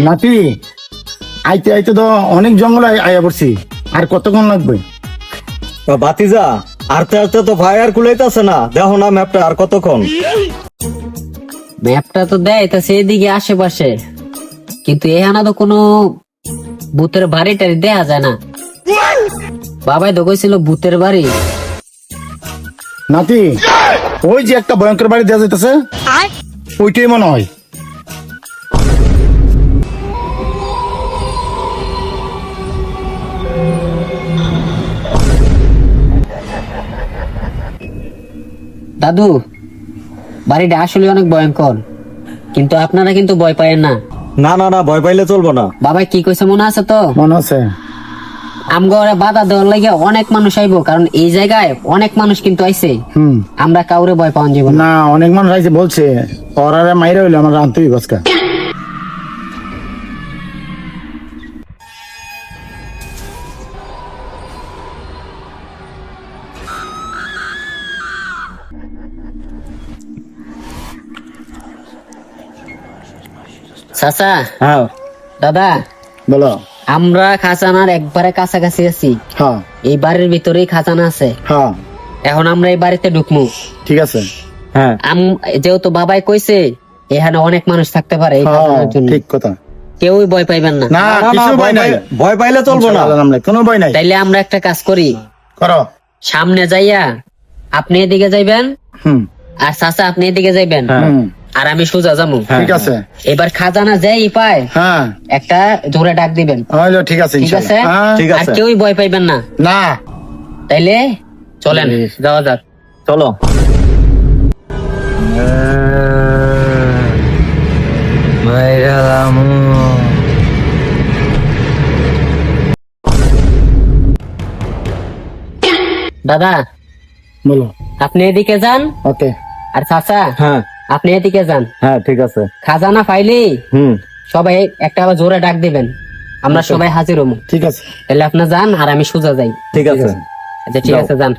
নাতি আইতে আইতে তো অনেক জঙ্গল আয়া পড়ছি, আর কতক্ষণ লাগবে? বাতিজা আরতে আরতে তো ভাই আর কুলাইতেছে না, দেখো না ম্যাপটা আর কতক্ষণ। ম্যাপটা তো দেয় তা সেইদিকে আশেপাশে, কিন্তু এখানে তো কোনো ভূতের বাড়ি টাড়ি দেখা যায় না। বাবাই তো কইছিল ভূতের বাড়ি। নাতি ওই যে একটা ভয়ঙ্কর বাড়ি দেওয়া যাইতেছে, ওইটাই মনে হয়। দাদু, বাড়িটা আসলে অনেক ভয়ঙ্কর, কিন্তু আপনারা কিন্তু ভয় পায়েন না। না না না, ভয় পাইলে চলবো না। বাবাই কি কইছে মনে আছে তো? মনে আছে। আমগরে বাধা দেওয়ার লাগে অনেক মানুষ আইবো, কারণ এই জায়গায় অনেক মানুষ কিন্তু আইছে। আমরা কাউরে ভয় পাওয়া যাব না। না, অনেক মানুষ আইছে বলছে, ওরা মাইরা হইলে আমার আন্তরিক বসকা। চাচা, হ্যাঁ দাদা, বলো। আমরা খাজানার একবারে কাছাকাছি আছি। হ্যাঁ এই বাড়ির ভিতরেই খাজানা আছে। হ্যাঁ এখন আমরা এই বাড়িতে ঢুকবো। ঠিক আছে। হ্যাঁ যেহেতু বাবাই কইছে এখানে অনেক মানুষ থাকতে পারে, এই হ্যাঁ, খাজানার জন্য ঠিক কথা। কেউই ভয় পাইবেন না। না, না, না, কিছু ভয় নাই। ভয় পাইলে চলবো না। আমরা কোনো ভয় নাই। তাইলে আমরা একটা কাজ করি, করো। সামনে যাইয়া আপনি এদিকে যাইবেন, হুম আর চাচা আপনি এদিকে যাইবেন, হুম, আর আমি সোজা যাবো। ঠিক আছে। এবার খাজানা যাই পায় হ্যাঁ একটা জোরে ডাক দিবেন, হইলো, ঠিক আছে ঠিক আছে? ইনশাআল্লাহ। হ্যাঁ, ঠিক আর আছে। কেউই ভয় পাইবেন না। না তাইলে চলেন যাওয়া যাক। চলো। দাদা, বলো। আপনি এদিকে যান, ওকে। আর চাচা হ্যাঁ আপনি এদিকে যান। হ্যাঁ ঠিক আছে। খাজানা পাইলে হুম সবাই একটা আবার জোরে ডাক দিবেন, আমরা সবাই হাজির হবো। ঠিক আছে। তাহলে আপনি যান আর আমি সোজা যাই। ঠিক আছে। আচ্ছা ঠিক যাও। আছে, যান।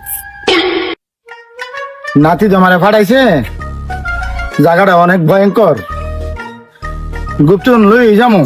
নাতি তোমারে ফাটাইছে, জায়গাটা অনেক ভয়ঙ্কর, গুপ্তন লই যাবো।